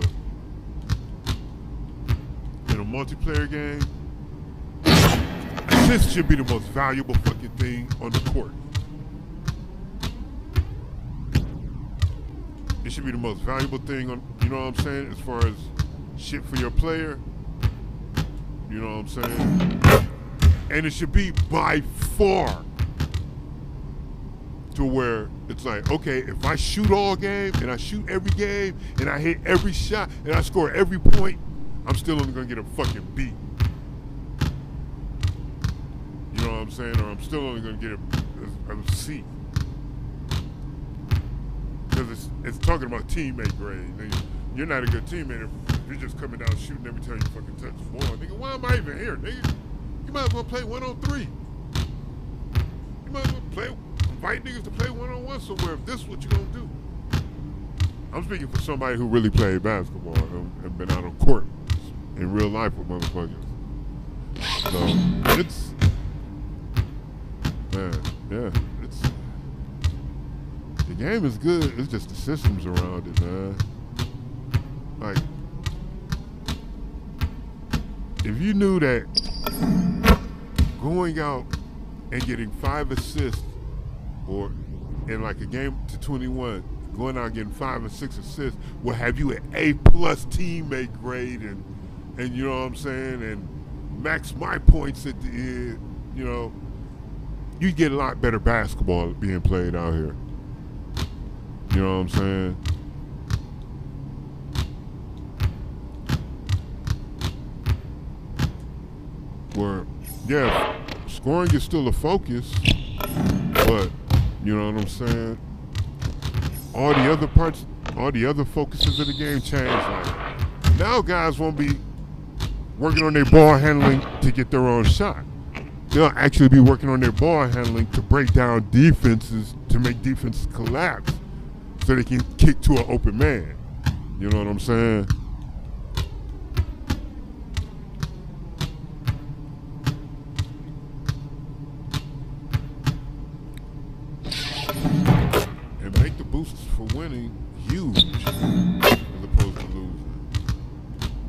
in a multiplayer game, assists should be the most valuable fucking thing on the court. It should be the most valuable thing on, you know what I'm saying, as far as shit for your player. You know what I'm saying? And it should be by far to where it's like, okay, if I shoot all game and I shoot every game and I hit every shot and I score every point, I'm still only gonna get a fucking B. You know what I'm saying? Or I'm still only gonna get a C. Because it's talking about teammate grade. You're not a good teammate if you're just coming down shooting every time you fucking touch the ball. Nigga, why am I even here, nigga? You might as well play 1-on-3. You might as well invite niggas to play 1-on-1 somewhere if this is what you're gonna do. I'm speaking for somebody who really played basketball and been out on court in real life with motherfuckers. So it's, man, yeah, it's, the game is good. It's just the systems around it, man. Like, if you knew that going out and getting 5 assists, or in like a game to 21, going out and getting 5 or 6 assists will have you an A+ teammate grade, and you know what I'm saying, and max my points at the end. You know, you get a lot better basketball being played out here. You know what I'm saying? Where, yeah, scoring is still a focus, but you know what I'm saying? All the other parts, all the other focuses of the game change. Like, now guys won't be working on their ball handling to get their own shot. They'll actually be working on their ball handling to break down defenses, to make defenses collapse so they can kick to an open man. You know what I'm saying? Boosts for winning huge as opposed to losing.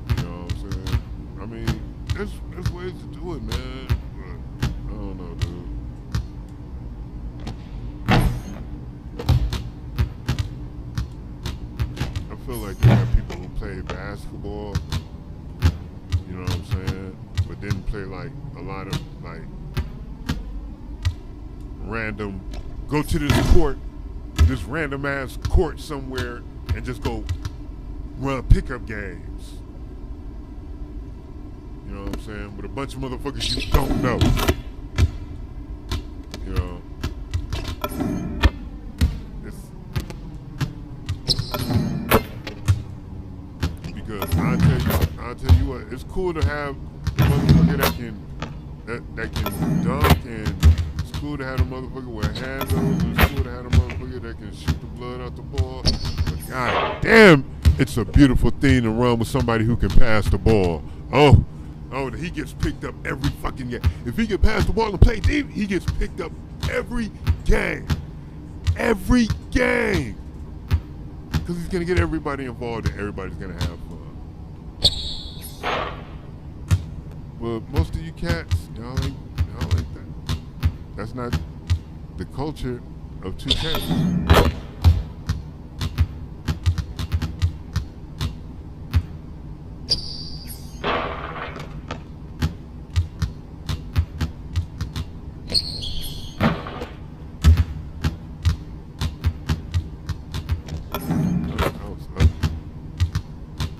You know what I'm saying? I mean, there's ways to do it, man. But I don't know, dude. I feel like you have people who play basketball, you know what I'm saying, but didn't play like a lot of like random, go to this court, this random ass court somewhere and just go run pickup games. You know what I'm saying? With a bunch of motherfuckers you don't know. You know. Because I'll tell you what, it's cool to have a motherfucker that can dunk, and it's cool to have a motherfucker with handles, it's cool to have a motherfucker that can shoot the blood out the ball. But god damn, it's a beautiful thing to run with somebody who can pass the ball. Oh, he gets picked up every fucking game. If he can pass the ball and play deep, he gets picked up every game. Every game. Because he's going to get everybody involved and everybody's going to have fun. But most of you cats, y'all ain't that. That's not the culture of 2K.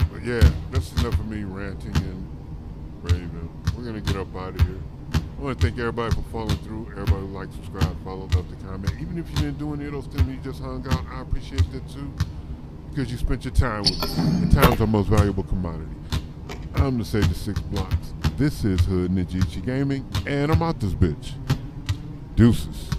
But yeah, that's enough of me ranting and raving. We're gonna get up out of here. I want to thank everybody for following through. Everybody who liked, subscribe, follow, love to comment. Even if you didn't do any of those things, you just hung out, I appreciate that too, because you spent your time with me. And time's our most valuable commodity. I'm the Sage of 6 Blocks. This is Hood Ninja Gaming, and I'm out this bitch. Deuces.